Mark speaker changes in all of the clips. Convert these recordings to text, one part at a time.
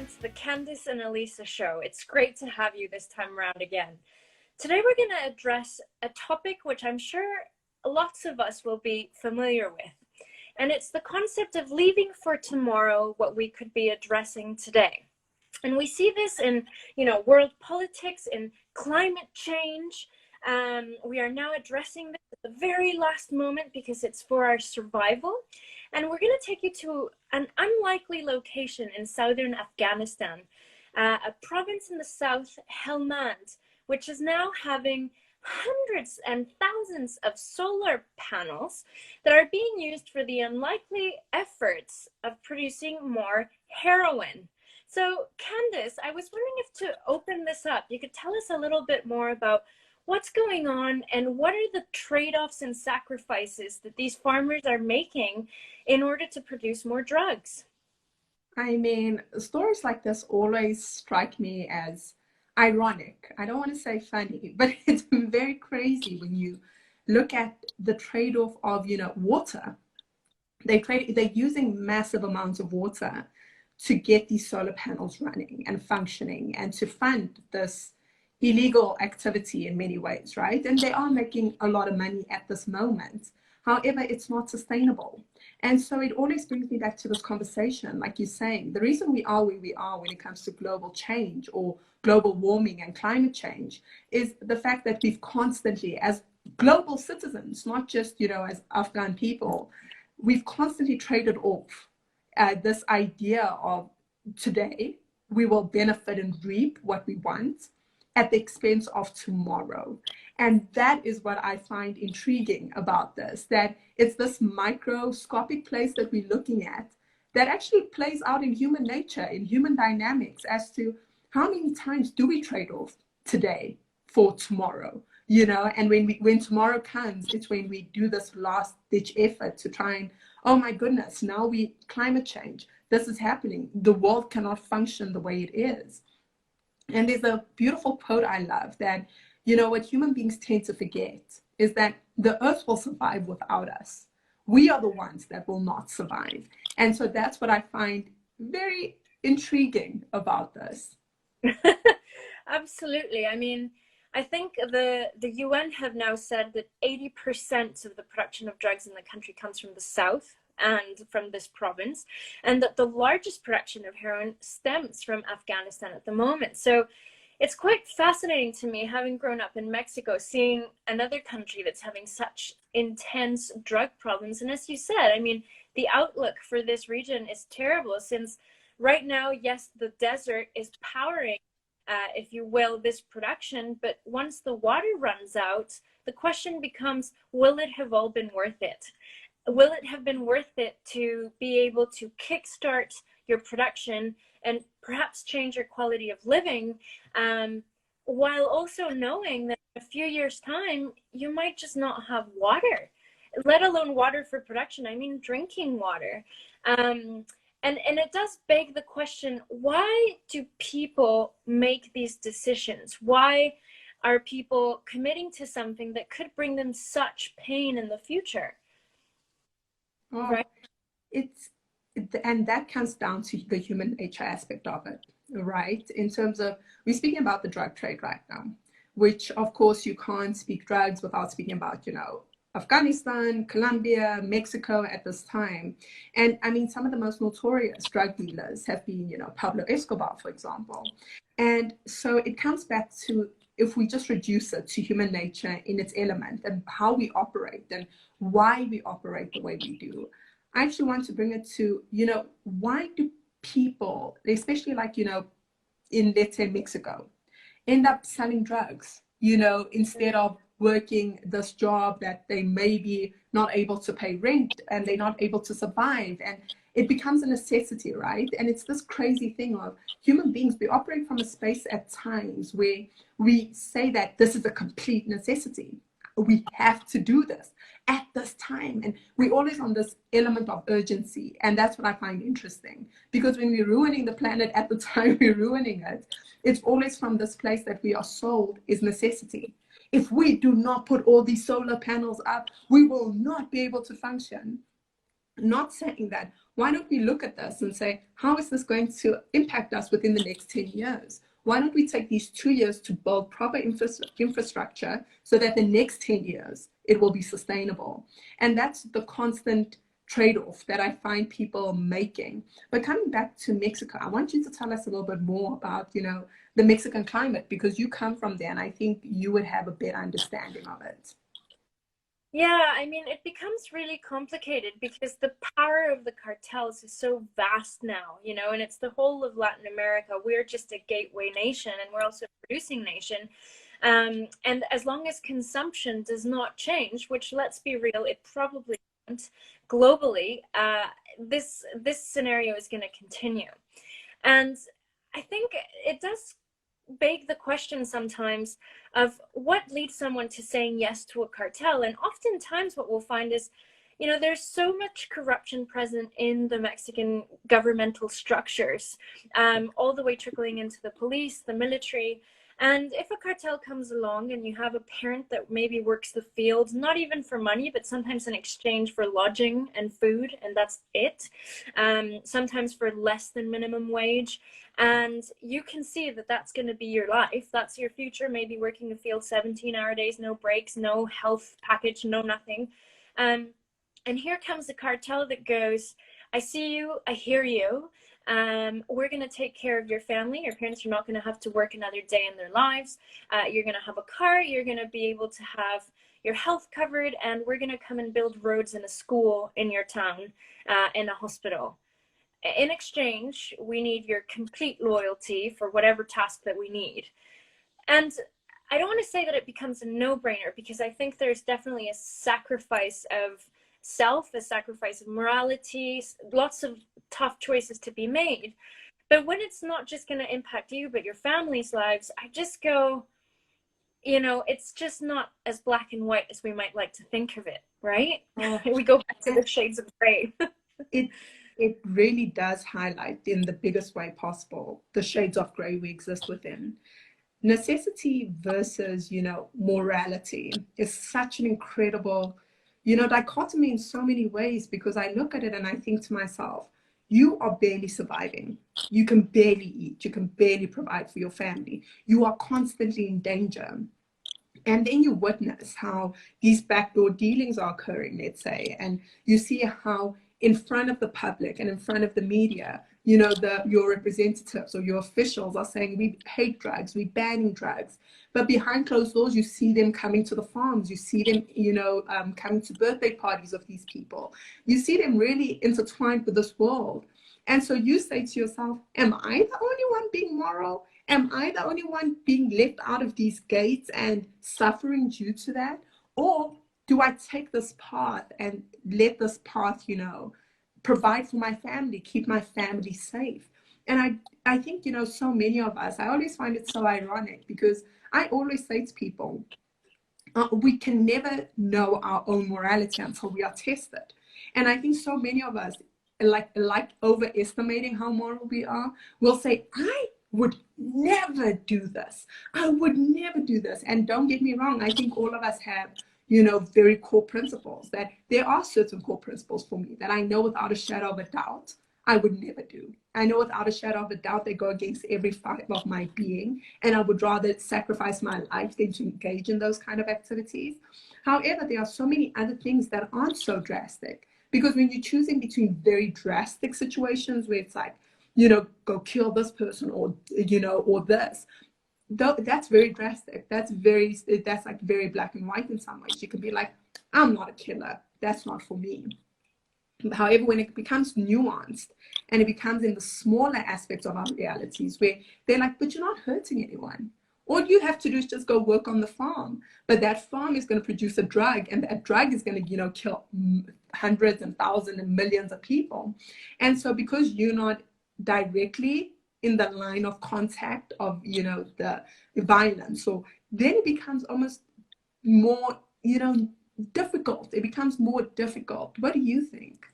Speaker 1: everyone to the Candice and Elisa show. It's great to have you this time around again. Today we're going to address a topic which I'm sure lots of us will be familiar with. And it's the concept of leaving for tomorrow what we could be addressing today. And we see this in, world politics, in climate change. We are now addressing this at the very last moment because it's for our survival. And we're going to take you to an unlikely location in southern Afghanistan, a province in the south, Helmand, which is now having hundreds and thousands of solar panels that are being used for the unlikely efforts of producing more heroin. So, Candice, I was wondering if to open this up, you could tell us a little bit more about what's going on and what are the trade-offs and sacrifices that these farmers are making in order to produce more drugs?
Speaker 2: I mean, stories like this always strike me as ironic. I don't want to say funny, but it's very crazy when you look at the trade-off of, water. They're using massive amounts of water to get these solar panels running and functioning and to fund this illegal activity in many ways, right? And they are making a lot of money at this moment. However, it's not sustainable. And so it always brings me back to this conversation, like you're saying, the reason we are where we are when it comes to global change or global warming and climate change is the fact that we've constantly, as global citizens, not just, as Afghan people, we've constantly traded off this idea of today, we will benefit and reap what we want at the expense of tomorrow. And that is what I find intriguing about this, that it's this microscopic place that we're looking at that actually plays out in human nature, in human dynamics, as to how many times do we trade off today for tomorrow, and when tomorrow comes, it's when we do this last ditch effort to try and, oh my goodness, now climate change, this is happening. The world cannot function the way it is. And there's a beautiful quote I love that, what human beings tend to forget is that the earth will survive without us. We are the ones that will not survive. And so that's what I find very intriguing about this.
Speaker 1: Absolutely. I mean, I think the UN have now said that 80% of the production of drugs in the country comes from the south and from this province, and that the largest production of heroin stems from Afghanistan at the moment. So it's quite fascinating to me, having grown up in Mexico, seeing another country that's having such intense drug problems. And as you said, I mean, the outlook for this region is terrible, since right now, yes, the desert is powering, if you will, this production, but once the water runs out, the question becomes, will it have all been worth it? Will it have been worth it to be able to kickstart your production and perhaps change your quality of living, while also knowing that in a few years' time, you might just not have water, let alone water for production. I mean, drinking water. And it does beg the question, why do people make these decisions? Why are people committing to something that could bring them such pain in the future?
Speaker 2: Well,
Speaker 1: right?
Speaker 2: And that comes down to the human nature aspect of it, right? In terms of, we're speaking about the drug trade right now, which of course you can't speak drugs without speaking about, Afghanistan, Colombia, Mexico at this time. And I mean, some of the most notorious drug dealers have been, Pablo Escobar, for example. And so it comes back to, if we just reduce it to human nature in its element and how we operate and why we operate the way we do, I actually want to bring it to, why do people, especially like, in, let's say, Mexico, end up selling drugs, instead of working this job that they may be not able to pay rent and they're not able to survive. And it becomes a necessity, right? And it's this crazy thing of human beings, we operate from a space at times where we say that this is a complete necessity. We have to do this at this time. And we're always on this element of urgency. And that's what I find interesting. Because when we're ruining the planet at the time we're ruining it, it's always from this place that we are sold is necessity. If we do not put all these solar panels up, we will not be able to function. Not saying that, why don't we look at this and say, how is this going to impact us within the next 10 years? Why don't we take these 2 years to build proper infrastructure so that the next 10 years it will be sustainable? And that's the constant trade-off that I find people making. But coming back to Mexico, I want you to tell us a little bit more about, the Mexican climate, because you come from there and I think you would have a better understanding of it.
Speaker 1: Yeah, I mean, it becomes really complicated because the power of the cartels is so vast now, and it's the whole of Latin America. We're just a gateway nation and we're also a producing nation. And as long as consumption does not change, which, let's be real, it probably won't globally, this scenario is going to continue. And I think it does beg the question sometimes of what leads someone to saying yes to a cartel. And oftentimes what we'll find is, there's so much corruption present in the Mexican governmental structures, all the way trickling into the police, the military. And if a cartel comes along and you have a parent that maybe works the field, not even for money, but sometimes in exchange for lodging and food, and that's it, sometimes for less than minimum wage. And you can see that that's going to be your life. That's your future, maybe working the field 17-hour days, no breaks, no health package, no nothing. And here comes the cartel that goes, I see you, I hear you. We're going to take care of your family. Your parents are not going to have to work another day in their lives. You're going to have a car. You're going to be able to have your health covered. And we're going to come and build roads and a school in your town, and a hospital. In exchange, we need your complete loyalty for whatever task that we need. And I don't want to say that it becomes a no-brainer, because I think there's definitely a sacrifice of self, a sacrifice of morality, lots of tough choices to be made. But when it's not just going to impact you, but your family's lives, I just go, it's just not as black and white as we might like to think of it, right?
Speaker 2: Oh,
Speaker 1: We go back to the shades of gray.
Speaker 2: it it really does highlight in the biggest way possible the shades of gray we exist within. Necessity versus, morality is such an incredible, dichotomy in so many ways, because I look at it and I think to myself, you are barely surviving. You can barely eat. You can barely provide for your family. You are constantly in danger. And then you witness how these backdoor dealings are occurring, let's say, and you see how in front of the public and in front of the media, your representatives or your officials are saying we hate drugs, we banning drugs, but behind closed doors you see them coming to the farms, you see them coming to birthday parties of these people, you see them really intertwined with this world. And so you say to yourself, am I the only one being moral? Am I the only one being left out of these gates and suffering due to that? Or do I take this path and let this path, provide for my family, keep my family safe? And I think, so many of us, I always find it so ironic, because I always say to people, we can never know our own morality until we are tested. And I think so many of us, like overestimating how moral we are, will say, I would never do this. I would never do this. And don't get me wrong, I think all of us have, very core principles. That there are certain core principles for me that I know without a shadow of a doubt I would never do. I know without a shadow of a doubt they go against every fiber of my being, and I would rather sacrifice my life than to engage in those kind of activities. However, there are so many other things that aren't so drastic, because when you're choosing between very drastic situations where it's like, go kill this person, or, or this, that's very drastic. That's like very black and white in some ways. You can be like, I'm not a killer. That's not for me. However, when it becomes nuanced and it becomes in the smaller aspects of our realities where they're like, but you're not hurting anyone. All you have to do is just go work on the farm. But that farm is going to produce a drug, and that drug is going to, kill hundreds and thousands and millions of people. And so because you're not directly in the line of contact of, the violence, so then it becomes almost more, difficult. It becomes more difficult. What do you think?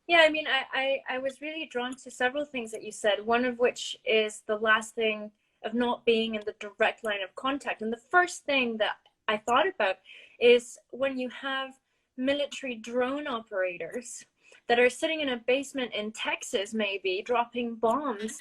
Speaker 1: Yeah, I mean, I was really drawn to several things that you said, one of which is the last thing of not being in the direct line of contact. And the first thing that I thought about is when you have military drone operators that are sitting in a basement in Texas, maybe dropping bombs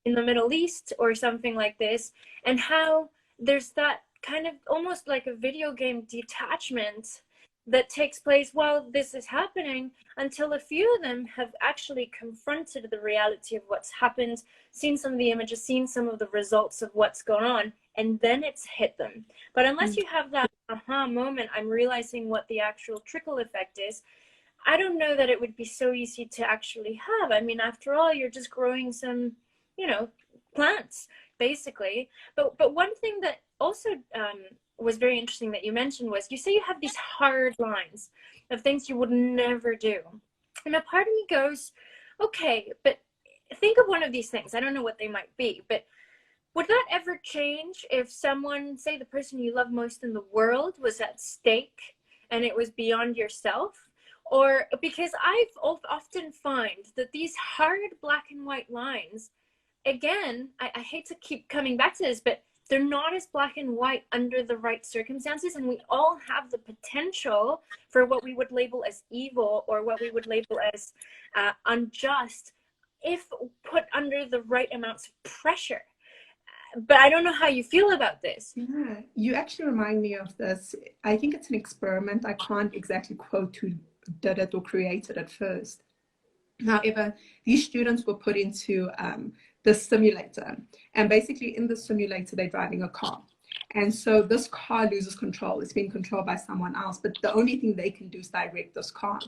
Speaker 1: in the Middle East or something like this, and how there's that kind of almost like a video game detachment that takes place while this is happening, until a few of them have actually confronted the reality of what's happened, seen some of the images, seen some of the results of what's gone on, and then it's hit them. But unless you have that aha moment, I'm realizing what the actual trickle effect is, I don't know that it would be so easy to actually have. I mean, after all, you're just growing some, you know, plants, basically. But one thing that also was very interesting that you mentioned was, you say you have these hard lines of things you would never do. And a part of me goes, okay, but think of one of these things. I don't know what they might be, but would that ever change if someone, say the person you love most in the world, was at stake and it was beyond yourself? Or because I've often find that these hard black and white lines, again, I hate to keep coming back to this, but they're not as black and white under the right circumstances. And we all have the potential for what we would label as evil or what we would label as unjust if put under the right amounts of pressure. But I don't know how you feel about this.
Speaker 2: Yeah, you actually remind me of this. I think it's an experiment. I can't exactly quote who did it or created it first. However, these students were put into the simulator, and basically in the simulator they're driving a car, and so this car loses control. It's being controlled by someone else, but the only thing they can do is direct this car.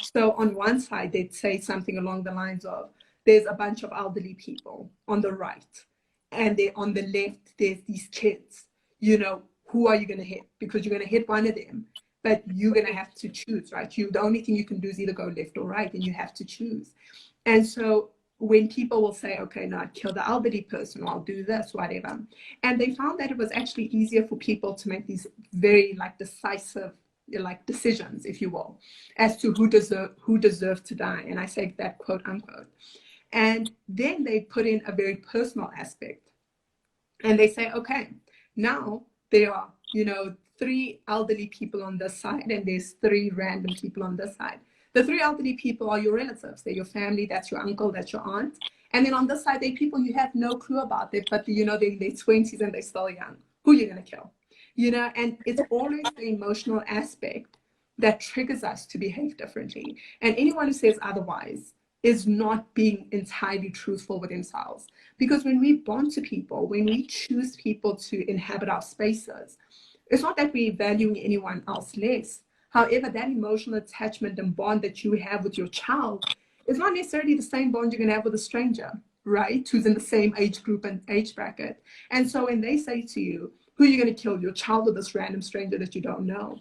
Speaker 2: So on one side they'd say something along the lines of, there's a bunch of elderly people on the right, and they on the left there's these kids, you know, who are you going to hit? Because you're going to hit one of them, but you're going to have to choose, right? The only thing you can do is either go left or right, and you have to choose. And so when people will say, okay, no, I'd kill the elderly person, or I'll do this, whatever. And they found that it was actually easier for people to make these very like decisive like decisions, if you will, as to who deserved to die. And I say that quote unquote. And then they put in a very personal aspect. And they say, okay, now there are, you know, 3 elderly people on this side, and there's 3 random people on this side. The 3 elderly people are your relatives. They're your family. That's your uncle. That's your aunt. And then on this side, they're people you have no clue about. But, you know, they're in their 20s and they're still young. Who are you going to kill? You know, and it's always the emotional aspect that triggers us to behave differently. And anyone who says otherwise is not being entirely truthful with themselves. Because when we bond to people, when we choose people to inhabit our spaces, it's not that we're valuing anyone else less. However, that emotional attachment and bond that you have with your child is not necessarily the same bond you're going to have with a stranger, right? Who's in the same age group and age bracket. And so when they say to you, who are you going to kill, your child or this random stranger that you don't know?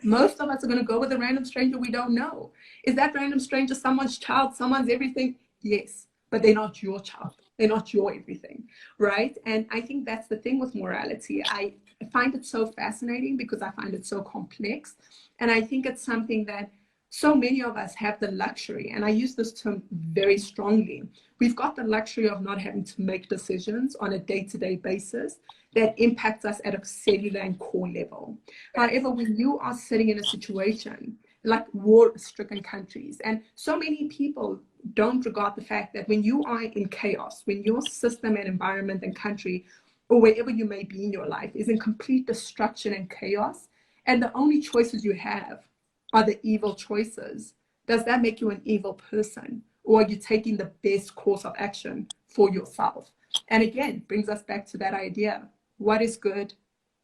Speaker 2: Most of us are going to go with a random stranger we don't know. Is that random stranger someone's child, someone's everything? Yes, but they're not your child. They're not your everything, right? And I think that's the thing with morality. I find it so fascinating because I find it so complex. And I think it's something that so many of us have the luxury, and I use this term very strongly. We've got the luxury of not having to make decisions on a day-to-day basis that impacts us at a cellular and core level. However, when you are sitting in a situation like war-stricken countries, and so many people don't regard the fact that when you are in chaos, when your system and environment and country, or wherever you may be in your life, is in complete destruction and chaos, and the only choices you have are the evil choices, does that make you an evil person? Or are you taking the best course of action for yourself? And again, brings us back to that idea, what is good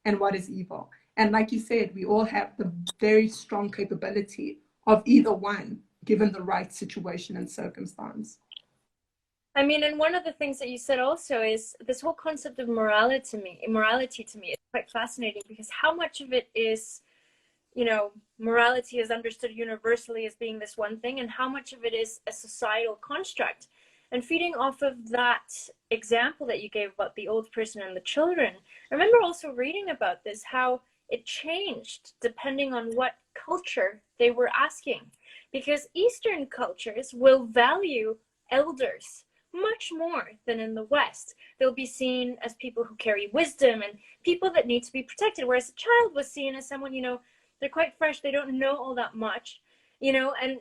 Speaker 2: and what is evil? And like you said, we all have the very strong capability of either one, given the right situation and circumstance.
Speaker 1: I mean, and one of the things that you said also is this whole concept of morality to me is quite fascinating, because how much of it is, you know, morality is understood universally as being this one thing, and how much of it is a societal construct. And feeding off of that example that you gave about the old person and the children, I remember also reading about this, how it changed depending on what culture they were asking. Because Eastern cultures will value elders much more than in the West. They'll be seen as people who carry wisdom and people that need to be protected, whereas a child was seen as someone, you know, they're quite fresh, they don't know all that much. and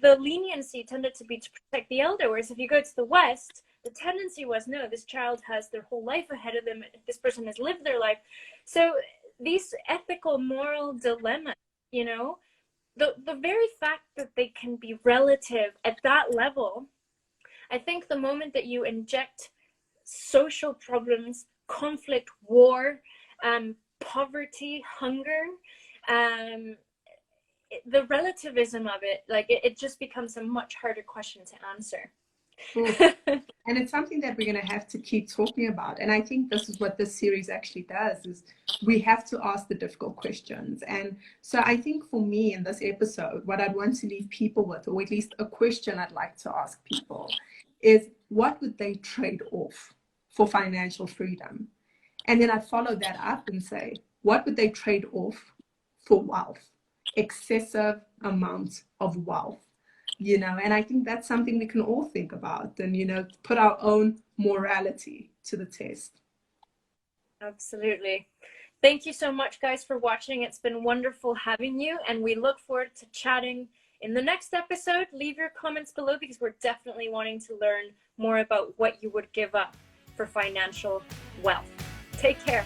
Speaker 1: the leniency tended to be to protect the elder. Whereas if you go to the West, the tendency was, no, this child has their whole life ahead of them. This person has lived their life. So these ethical, moral dilemmas, the very fact that they can be relative at that level, I think the moment that you inject social problems, conflict, war, poverty, hunger, the relativism of it, like it just becomes a much harder question to answer.
Speaker 2: And it's something that we're going to have to keep talking about. And I think this is what this series actually does, is we have to ask the difficult questions. And so I think for me in this episode, what I'd want to leave people with, or at least a question I'd like to ask people, is what would they trade off for financial freedom? And then I'd follow that up and say, what would they trade off for wealth? Excessive amounts of wealth. And I think that's something we can all think about and, put our own morality to the test.
Speaker 1: Absolutely. Thank you so much, guys, for watching. It's been wonderful having you, and we look forward to chatting in the next episode. Leave your comments below because we're definitely wanting to learn more about what you would give up for financial wealth. Take care.